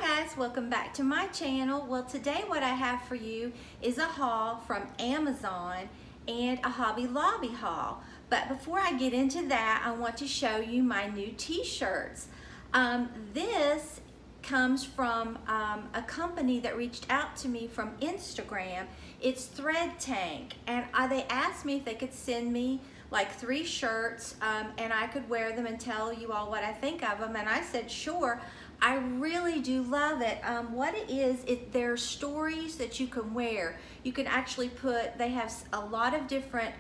guys, welcome back to my channel. Well, today what I have for you is a haul from Amazon and a Hobby Lobby haul. But before I get into that, I want to show you my new t-shirts. This comes from a company that reached out to me from Instagram. It's THREADTANK, and they asked me if they could send me like 3 shirts and I could wear them and tell you all what I think of them, and I said sure. I really do love it. What it is, they're stories that you can wear. You can actually they have a lot of different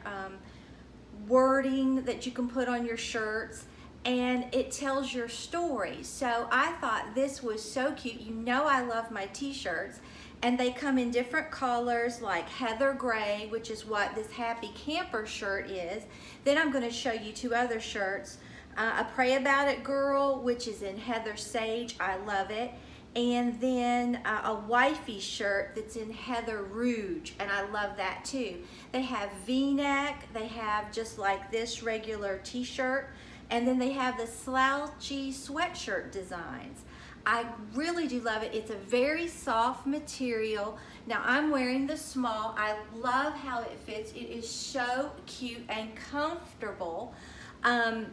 wording that you can put on your shirts, and it tells your story. So I thought this was so cute. You know I love my t-shirts, and they come in different colors like heather gray, which is what this Happy Camper shirt is. Then I'm going to show you 2 other shirts. A Pray About It Girl, which is in heather sage. I love it. And then a wifey shirt that's in heather rouge, and I love that too. They have V-neck, they have just like this regular t-shirt, and then they have the slouchy sweatshirt designs. I really do love it. It's a very soft material. Now I'm wearing the small. I love how it fits. It is so cute and comfortable. And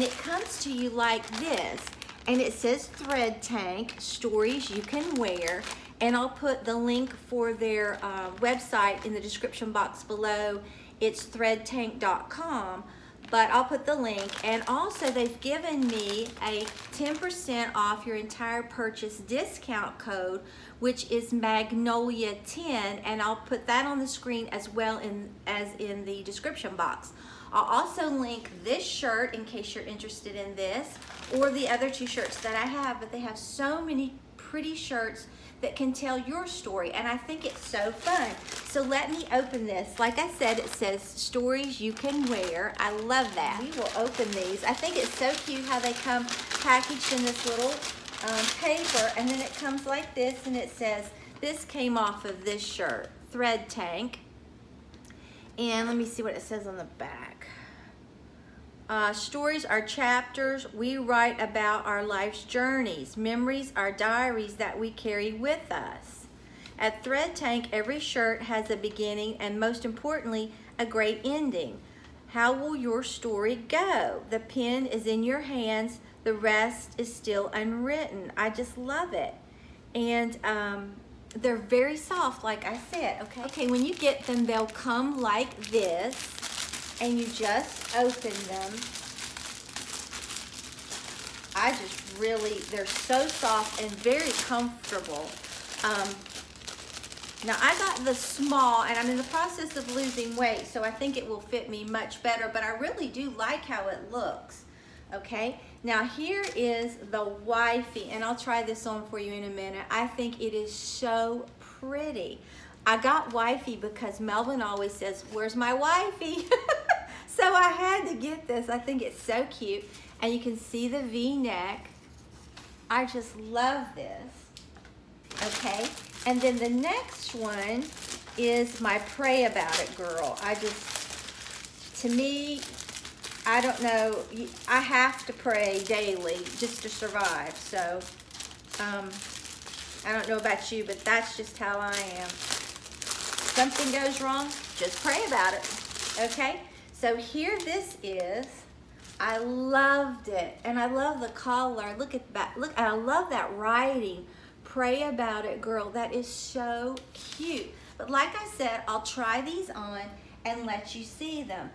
it comes to you like this, and it says THREADTANK, stories you can wear, and I'll put the link for their website in the description box below. It's threadtank.com, but I'll put the link. And also they've given me a 10% off your entire purchase discount code, which is Magnolia 10, and I'll put that on the screen as well as in the description box. I'll also link this shirt in case you're interested in this, or the other 2 shirts that I have, but they have so many pretty shirts that can tell your story, and I think it's so fun. So let me open this. Like I said, it says stories you can wear. I love that. We will open these. I think it's so cute how they come packaged in this little paper, and then it comes like this, and it says, this came off of this shirt, THREADTANK. And let me see what it says on the back. Stories are chapters we write about our life's journeys. Memories are diaries that we carry with us. At THREADTANK, every shirt has a beginning and, most importantly, a great ending. How will your story go? The pen is in your hands. The rest is still unwritten. I just love it. And they're very soft, like I said, okay? When you get them, they'll come like this, and you just open them. They're so soft and very comfortable. Now I got the small, and I'm in the process of losing weight, so I think it will fit me much better, but I really do like how it looks, okay? Now here is the wifey, and I'll try this on for you in a minute. I think it is so pretty. I got wifey because Melvin always says, where's my wifey? So I had to get this. I think it's so cute. And you can see the V-neck. I just love this. Okay. And then the next one is my Pray About It Girl. To me, I don't know, I have to pray daily just to survive. So, I don't know about you, but that's just how I am. Something goes wrong, just pray about it, okay? So here this is. I loved it, and I love the collar. Look at that, look, I love that writing. Pray About It Girl, that is so cute. But like I said, I'll try these on and let you see them.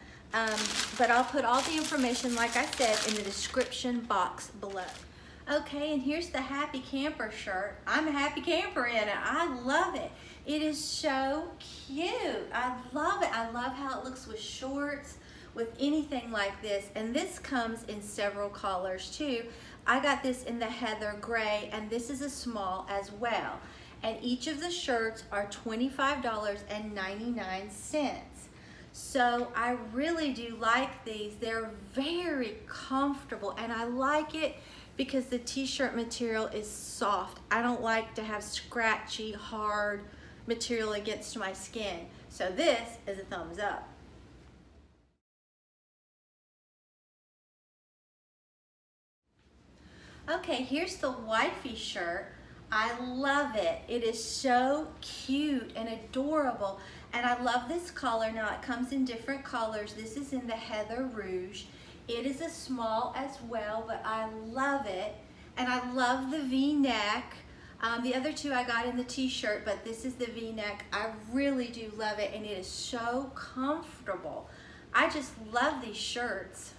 But I'll put all the information, like I said, in the description box below. Okay, and here's the Happy Camper shirt. I'm a happy camper in it. I love it. It is so cute. I love it. I love how it looks with shorts, with anything like this. And this comes in several colors too. I got this in the heather gray, and this is a small as well. And each of the shirts are $25.99. So I really do like these. They're very comfortable, and I like it because the t-shirt material is soft. I don't like to have scratchy, hard material against my skin. So this is a thumbs up. Okay, here's the wifey shirt. I love it. It is so cute and adorable. And I love this color. Now it comes in different colors. This is in the Heather Rouge. It is a small as well, but I love it. And I love the V-neck. The other two I got in the t-shirt, but this is the V-neck. I really do love it, and it is so comfortable. I just love these shirts.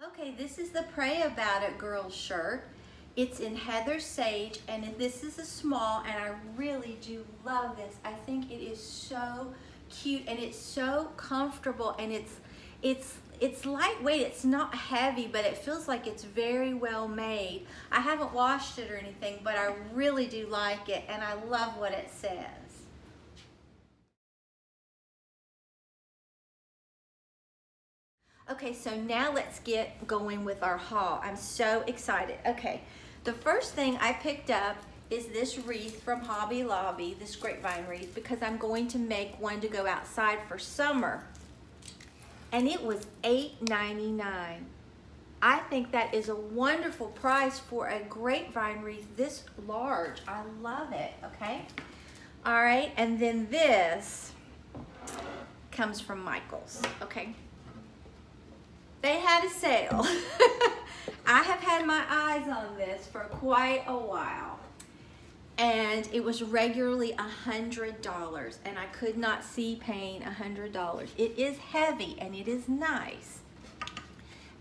Okay, this is the Pray About It girl shirt. It's in Heather Sage, and this is a small, and I really do love this. I think it is so cute, and it's so comfortable, and it's lightweight. It's not heavy, but it feels like it's very well made. I haven't washed it or anything, but I really do like it, and I love what it says. Okay, so now let's get going with our haul. I'm so excited. Okay, the first thing I picked up is this wreath from Hobby Lobby, this grapevine wreath, because I'm going to make one to go outside for summer. And it was $8.99. I think that is a wonderful price for a grapevine wreath this large. I love it, okay? All right, and then this comes from Michael's, okay? They had a sale. I have had my eyes on this for quite a while. And it was regularly $100, and I could not see paying $100. It is heavy and it is nice.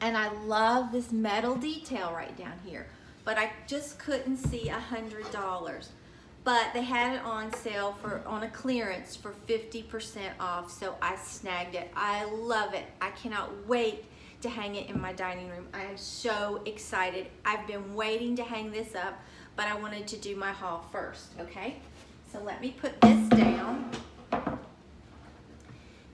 And I love this metal detail right down here, but I just couldn't see $100. But they had it on sale on a clearance for 50% off, so I snagged it. I love it. I cannot wait to hang it in my dining room. I am so excited. I've been waiting to hang this up, but I wanted to do my haul first, okay? So let me put this down.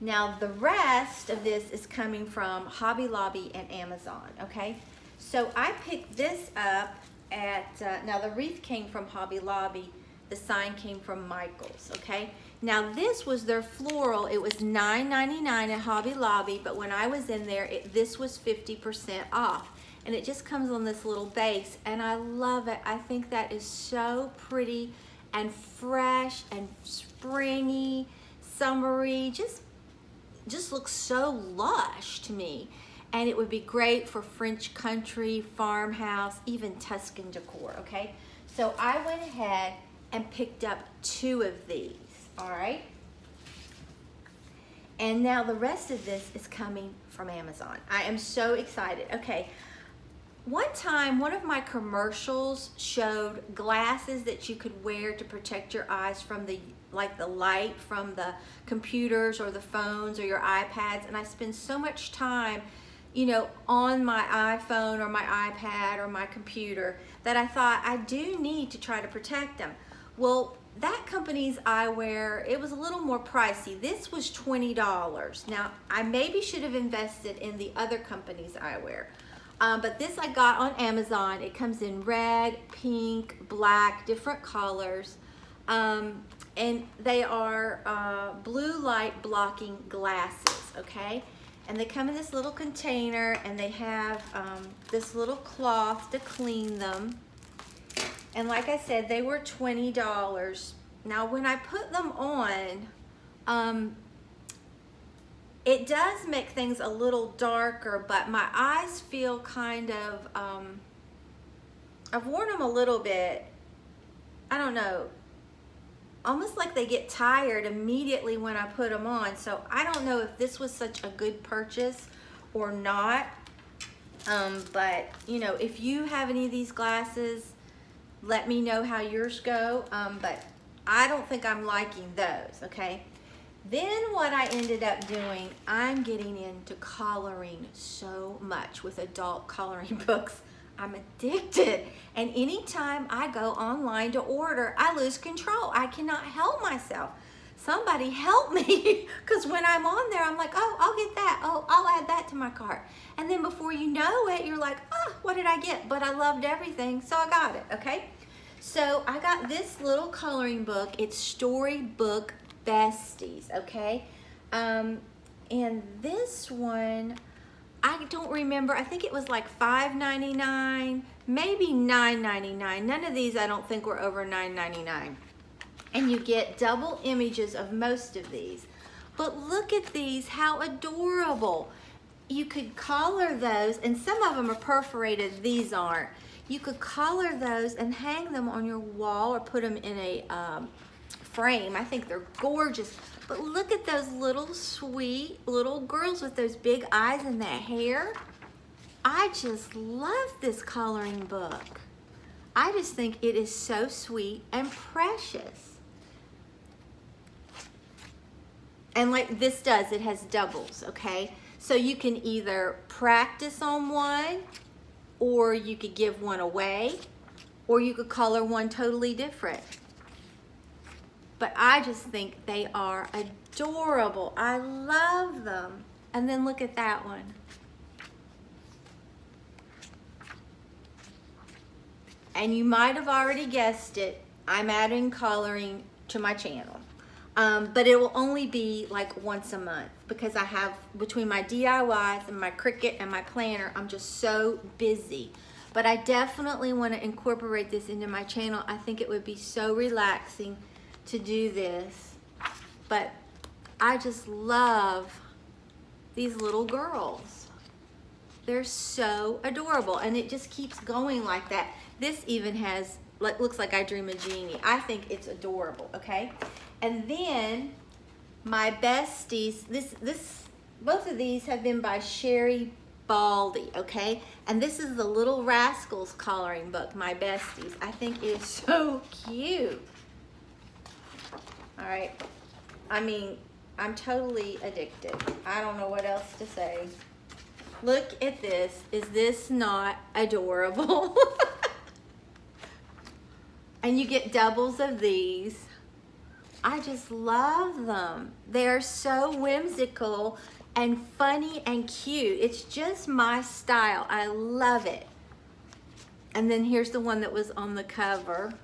Now the rest of this is coming from Hobby Lobby and Amazon, okay? So I picked this up at, now the wreath came from Hobby Lobby, the sign came from Michael's, okay? Now this was their floral. It was $9.99 at Hobby Lobby, but when I was in there, this was 50% off. And it just comes on this little base, and I love it. I think that is so pretty and fresh and springy, summery, just looks so lush to me. And it would be great for French country, farmhouse, even Tuscan decor, okay? So I went ahead and picked up 2 of these. All right, and now the rest of this is coming from Amazon. I am so excited. Okay, one time one of my commercials showed glasses that you could wear to protect your eyes from the light from the computers or the phones or your iPads, and I spend so much time, you know, on my iPhone or my iPad or my computer that I thought I do need to try to protect them. Well, that company's eyewear, it was a little more pricey. This was $20. Now, I maybe should have invested in the other company's eyewear. But this I got on Amazon. It comes in red, pink, black, different colors. And they are blue light blocking glasses, okay? And they come in this little container, and they have this little cloth to clean them. And like I said, they were $20. Now, when I put them on, it does make things a little darker, but my eyes feel kind of, I've worn them a little bit, I don't know, almost like they get tired immediately when I put them on. So I don't know if this was such a good purchase or not. But, you know, if you have any of these glasses, let me know how yours go, but I don't think I'm liking those, okay? Then what I ended up doing, I'm getting into coloring so much with adult coloring books. I'm addicted. And anytime I go online to order, I lose control. I cannot help myself. Somebody help me, because when I'm on there, I'm like, oh, I'll get that. Oh, I'll add that to my cart. And then before you know it, you're like, oh, what did I get? But I loved everything, so I got it, okay? So I got this little coloring book. It's Storybook Besties, okay? And And this one, I don't remember. I think it was like $5.99, maybe $9.99. None of these I don't think were over $9.99. And you get double images of most of these. But look at these, how adorable. You could color those, and some of them are perforated, these aren't. You could color those and hang them on your wall or put them in a frame. I think they're gorgeous. But look at those little sweet little girls with those big eyes and that hair. I just love this coloring book. I just think it is so sweet and precious. And like this does, it has doubles, okay? So you can either practice on one, or you could give one away, or you could color one totally different. But I just think they are adorable. I love them. And then look at that one. And you might have already guessed it, I'm adding coloring to my channel. But it will only be like once a month because I have, between my DIYs and my Cricut and my planner, I'm just so busy. But I definitely want to incorporate this into my channel. I think it would be so relaxing to do this. But I just love these little girls. They're so adorable, and it just keeps going like that. This even has, like, looks like I Dream a Genie. I think it's adorable, okay? And then My-Besties, both of these have been by Sherri, Baldy, okay? And this is the Little Rascals coloring book, My-Besties. I think it is so cute. All right, I mean, I'm totally addicted. I don't know what else to say. Look at this. Is this not adorable? And you get doubles of these. I just love them. They're so whimsical and funny and cute. It's just my style. I love it. And then here's the one that was on the cover.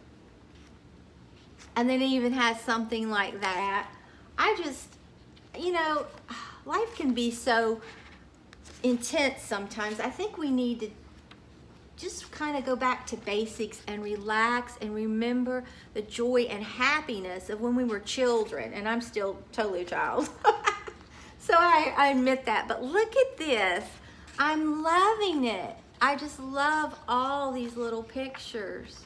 And then it even has something like that. I just, you know, life can be so intense sometimes. I think we need to just kind of go back to basics and relax and remember the joy and happiness of when we were children. And I'm still totally a child. So I admit that. But look at this. I'm loving it. I just love all these little pictures.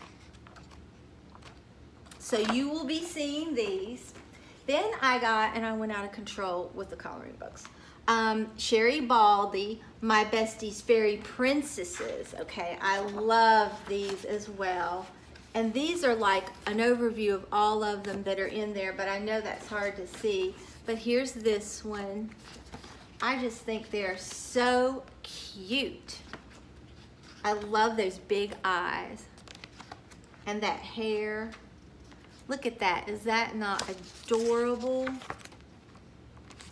So you will be seeing these. Then I got, and I went out of control with the coloring books. Sherri, Baldy, My-Besties Fairy Princesses. Okay, I love these as well. And these are like an overview of all of them that are in there, but I know that's hard to see. But here's this one. I just think they're so cute. I love those big eyes and that hair. Look at that. Is that not adorable?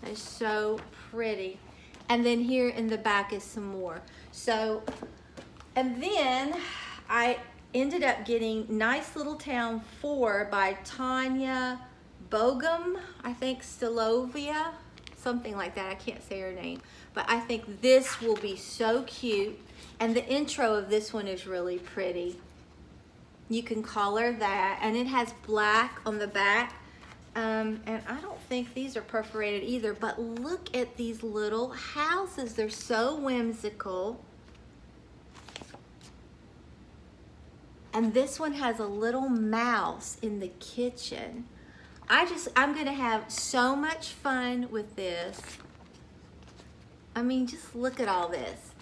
It's so pretty. And then here in the back is some more. So, and then I ended up getting Nice Little Town 4 by Tanya Bohemia, I think Stoliva, something like that. I can't say her name. But I think this will be so cute. And the intro of this one is really pretty. You can color that, and it has black on the back. And I don't think these are perforated either, but look at these little houses. They're so whimsical. And this one has a little mouse in the kitchen. I'm gonna have so much fun with this. I mean, just look at all this.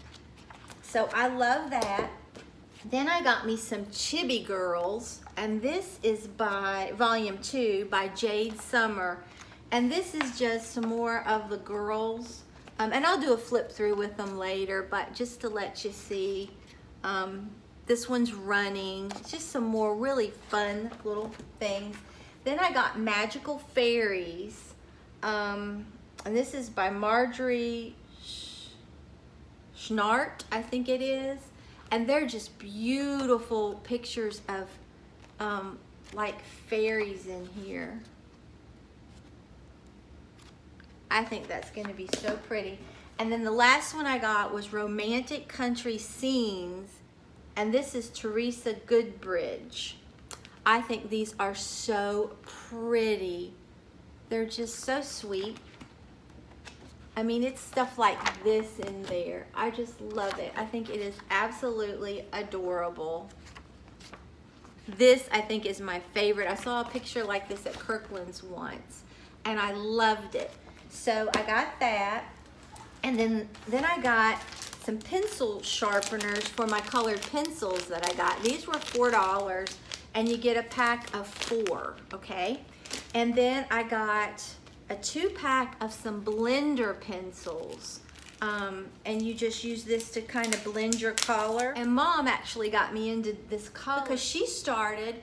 So I love that. Then I got me some CHIBI Girls, and this is by Volume 2 by Jade Summer. And this is just some more of the girls. And I'll do a flip through with them later, but just to let you see. This one's running. It's just some more really fun little things. Then I got Magical Fairies. And this is by Marjorie Schnart, I think it is. And they're just beautiful pictures of like fairies in here. I think that's gonna be so pretty. And then the last one I got was Romantic Country Scenes, and this is Teresa Goodridge. I think these are so pretty. They're just so sweet. I mean, it's stuff like this in there. I just love it. I think it is absolutely adorable. This, I think, is my favorite. I saw a picture like this at Kirkland's once, and I loved it. So I got that, and then I got some pencil sharpeners for my colored pencils that I got. These were $4, and you get a pack of 4, okay? And then I got a 2-pack of some blender pencils. And you just use this to kind of blend your color. And Mom actually got me into this color because she started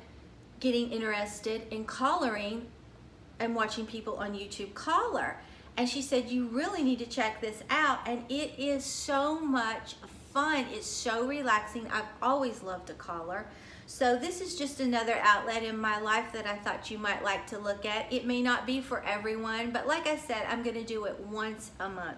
getting interested in coloring and watching people on YouTube color. And she said, you really need to check this out. And it is so much fun. It's so relaxing. I've always loved to color. So this is just another outlet in my life that I thought you might like to look at. It may not be for everyone, but like I said, I'm gonna do it once a month.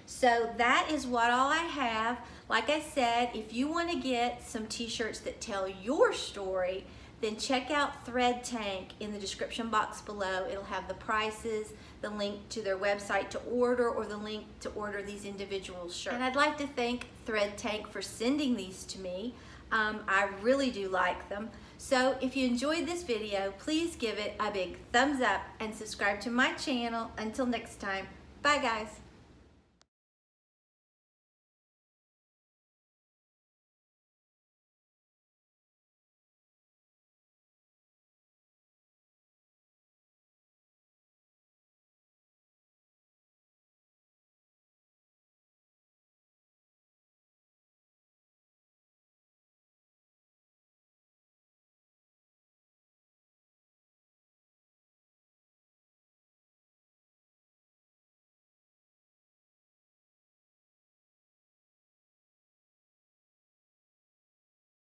So that is what all I have. Like I said, if you want to get some t-shirts that tell your story, then check out THREADTANK in the description box below. It'll have the prices, the link to their website to order, or the link to order these individual shirts. And I'd like to thank THREADTANK for sending these to me. I really do like them. So if you enjoyed this video, please give it a big thumbs up and subscribe to my channel. Until next time, bye guys.